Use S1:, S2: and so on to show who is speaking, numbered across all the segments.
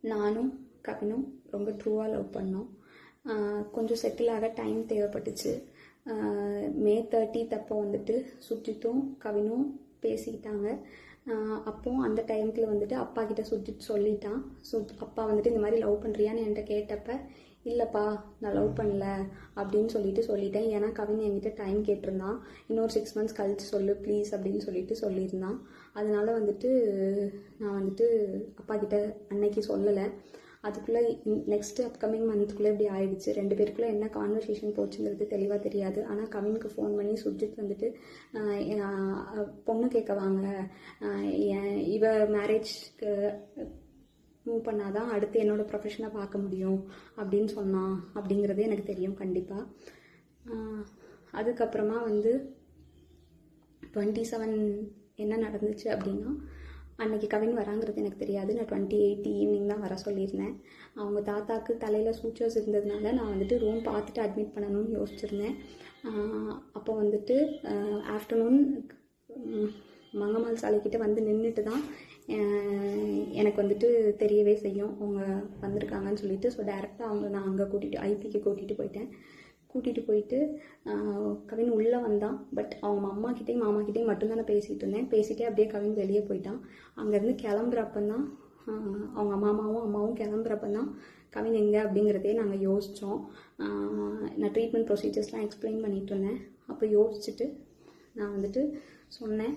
S1: நானும் கவினும் ரொம்ப ட்ரூவாக லவ் பண்ணோம். கொஞ்சம் செட்டில் ஆக டைம் தேவைப்பட்டுச்சு. மே 30 அப்போ வந்துட்டு சுஜித்தும் கவினும் பேசிக்கிட்டாங்க. அப்போ அந்த டைமுக்குள்ள வந்துட்டு அப்பா கிட்ட சுஜித் சொல்லிட்டான். அப்பா வந்துட்டு இந்த மாதிரி லவ் பண்ணுறியான்னு என்கிட்ட கேட்டப்ப, இல்லைப்பா நான் லவ் பண்ணல அப்படின்னு சொல்லிட்டேன். ஏன்னா கவின் என்கிட்ட டைம் கேட்டிருந்தான், இன்னொரு 6 months கழிச்சு சொல்லு ப்ளீஸ் அப்படின்னு சொல்லியிருந்தான். அதனால வந்துட்டு நான் வந்துட்டு அப்பா கிட்ட அன்னைக்கு சொல்லலை. அதுக்குள்ளே நெக்ஸ்ட் அப்கமிங் மந்த்துக்குள்ளே இப்படி ஆயிடுச்சு. 2 பேருக்குள்ளே என்ன கான்வர்சேஷன் போச்சுங்கிறது தெளிவாக தெரியாது. ஆனால் கவினுக்கு ஃபோன் பண்ணி சுஜித் வந்துட்டு பொண்ணு கேட்க வாங்க, இவ மேரேஜ்க்கு மூவ் பண்ணாதான் அடுத்து என்னோடய ப்ரொஃபஷனை பார்க்க முடியும் அப்படின்னு சொன்னான். அப்படிங்கிறது எனக்கு தெரியும் கண்டிப்பாக. அதுக்கப்புறமா வந்து 27 என்ன நடந்துச்சு அப்படின்னா, அன்றைக்கி கவின் வராங்கிறது எனக்கு தெரியாது. நான் 28 ஈவினிங் தான் வர சொல்லியிருந்தேன். அவங்க தாத்தாவுக்கு தலையில் சூச்சர்ஸ் இருந்ததுனால நான் வந்துட்டு ரூம் பார்த்துட்டு அட்மிட் பண்ணணும்னு யோசிச்சுருந்தேன். அப்போ வந்துட்டு ஆஃப்டர்நூன் மங்கம்மாள் சாலைக்கிட்ட வந்து நின்றுட்டு தான் எனக்கு வந்துட்டு தெரியவே செய்யும் அவங்க வந்திருக்காங்கன்னு சொல்லிட்டு. ஸோ டேரெக்டாக நான் அங்கே ஐபிக்கு கூட்டிகிட்டு போயிட்டு கவின் உள்ளே வந்தான். பட் அவங்க அம்மாக்கிட்டேயும் மாமாக்கிட்டேயும் மட்டும்தான் நான் பேசிகிட்டு இருந்தேன். பேசிகிட்டே அப்படியே கவின் வெளியே போயிட்டான். அங்கேருந்து கிளம்புறப்பந்தான் அவங்க அம்மாவும் கிளம்புறப்பந்தான் கவின் எங்கே அப்படிங்கிறதே நாங்கள் யோசித்தோம். நான் ட்ரீட்மெண்ட் ப்ரொசீஜர்ஸ்லாம் எக்ஸ்பிளைன் பண்ணிகிட்டு இருந்தேன். அப்போ யோசிச்சுட்டு நான் வந்துட்டு சொன்னேன்.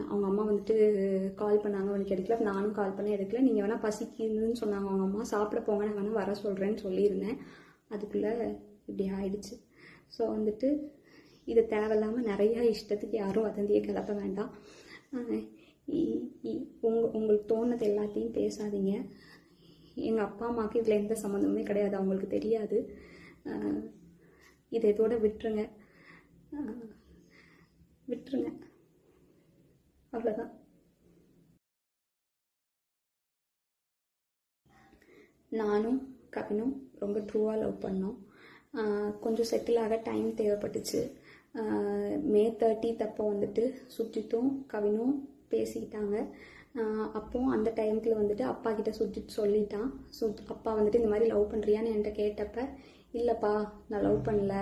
S1: அவங்க அம்மா வந்துட்டு கால் பண்ணாங்க, அவனுக்கு எடுக்கல. நானும் கால் பண்ணி எடுக்கல. நீங்கள் வேணால் பசிக்குதுன்னு சொன்னாங்க அவங்க அம்மா, சாப்பிட போங்க, நான் வேணால் வர சொல்கிறேன்னு சொல்லியிருந்தேன். அதுக்குள்ளே இப்படி ஆயிடுச்சு. ஸோ வந்துட்டு இது தேவையில்லாமல் நிறையா இஷ்டத்துக்கு யாரும் வதந்தியை கிளப்ப வேண்டாம். உங்களுக்கு தோணுது எல்லாத்தையும் பேசாதீங்க. எங்கள் அப்பா அம்மாவுக்கு இதில் எந்த சம்மந்தமுமே கிடையாது, அவங்களுக்கு தெரியாது. இதை இதோட விட்டுருங்க. அவ்வளோதான். நானும் கவினும் ரொம்ப ட்ரூவாக லவ் பண்ணோம். கொஞ்சம் செட்டில் ஆக டைம் தேவைப்பட்டுச்சு. மே 30 அப்போ வந்துட்டு சுஜித்தும் கவினும் பேசிக்கிட்டாங்க. அப்போ அந்த டைமுக்குள்ள வந்துட்டு அப்பா கிட்ட சுஜித் சொல்லிட்டான். அப்பா வந்துட்டு இந்த மாதிரி லவ் பண்ணுறியான்னு என்கிட்ட கேட்டப்ப, இல்லைப்பா நான் லவ் பண்ணல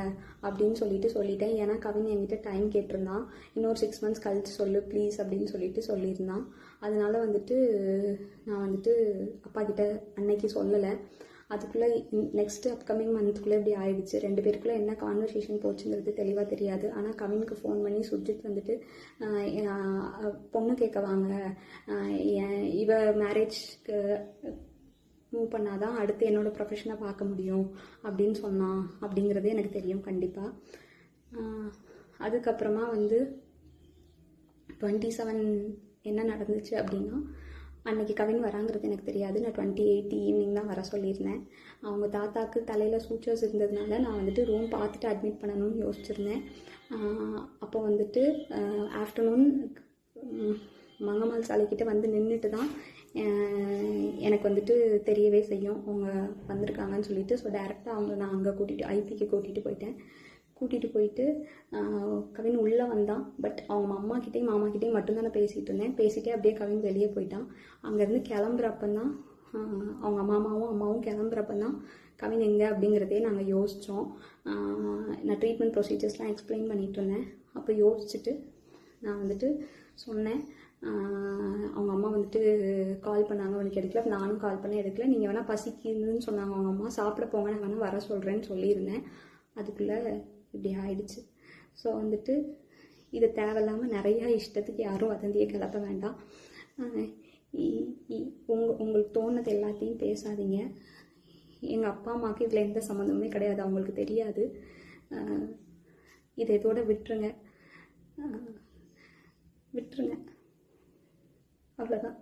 S1: அப்படின்னு சொல்லிட்டேன். ஏன்னா கவின் என்கிட்ட டைம் கேட்டிருந்தான், இன்னொரு 6 months கழிச்சு சொல்லு ப்ளீஸ் அப்படின்னு சொல்லியிருந்தான். அதனால வந்துட்டு நான் வந்துட்டு அப்பா கிட்ட அன்னைக்கு சொல்லலை. அதுக்குள்ளே நெக்ஸ்ட் அப்கமிங் மந்த்துக்குள்ளே இப்படி ஆயிடுச்சு. 2 பேருக்குள்ளே என்ன கான்வர்சேஷன் போச்சுங்கிறது தெளிவாக தெரியாது. ஆனால் கவினுக்கு ஃபோன் பண்ணி சுஜித் வந்துட்டு பொண்ணு கேட்க வாங்க, இவ மேரேஜ்க்கு மூவ் பண்ணாதான் அடுத்து என்னோடய ப்ரொஃபஷனை பார்க்க முடியும் அப்படின்னு சொன்னான். அப்படிங்கிறது எனக்கு தெரியும் கண்டிப்பாக. அதுக்கப்புறமா வந்து 27 என்ன நடந்துச்சு அப்படின்னா, அன்றைக்கி கவின் வராங்கிறது எனக்கு தெரியாது. நான் 28 ஈவினிங் தான் வர சொல்லியிருந்தேன். அவங்க தாத்தாவுக்கு தலையில் சூச்சர்ஸ் இருந்ததுனால நான் வந்துட்டு ரூம் பார்த்துட்டு அட்மிட் பண்ணணும்னு யோசிச்சுருந்தேன். அப்போ வந்துட்டு ஆஃப்டர்நூன் மங்கம்மாள் சாலைக்கிட்ட வந்து நின்றுட்டு தான் எனக்கு வந்துட்டு தெரியவே செய்யும் அவங்க வந்திருக்காங்கன்னு சொல்லிட்டு. ஸோ டேரெக்டாக நான் அங்கே ஐபிக்கு கூட்டிகிட்டு போயிட்டு கவின் உள்ளே வந்தான். பட் அவங்க அம்மாக்கிட்டேயும் மாமாக்கிட்டேயும் மட்டும்தான் நான் பேசிகிட்டு இருந்தேன். பேசிகிட்டே அப்படியே கவின் வெளியே போயிட்டான். அங்கேருந்து கிளம்புறப்பந்தான் அவங்க அம்மாவும் கிளம்புறப்பந்தான் கவின் எங்கே அப்படிங்கிறதே நாங்கள் யோசித்தோம். நான் ட்ரீட்மெண்ட் ப்ரொசீஜர்ஸ்லாம் எக்ஸ்பிளைன் பண்ணிகிட்டு இருந்தேன். அப்போ யோசிச்சுட்டு நான் வந்துட்டு சொன்னேன். அவங்க அம்மா வந்துட்டு கால் பண்ணாங்க, அவனுக்கு எடுக்கல. நானும் கால் பண்ணி எடுக்கல. நீங்கள் வேணால் பசிக்குதுன்னு சொன்னாங்க அவங்க அம்மா, சாப்பிட போங்க, நான் வேணால் வர சொல்கிறேன்னு சொல்லியிருந்தேன். அதுக்குள்ளே இப்படி ஆயிடுச்சு. ஸோ வந்துட்டு இது தேவையில்லாமல் நிறையா இஷ்டத்துக்கு யாரும் வதந்தியை கிளப்ப வேண்டாம். உங்களுக்கு தோணுது எல்லாத்தையும் பேசாதீங்க. எங்கள் அப்பா அம்மாவுக்கு இதில் எந்த சம்மந்தமுமே கிடையாது, அவங்களுக்கு தெரியாது. இதை இதோட விட்டுருங்க. அவ்வளோதான்.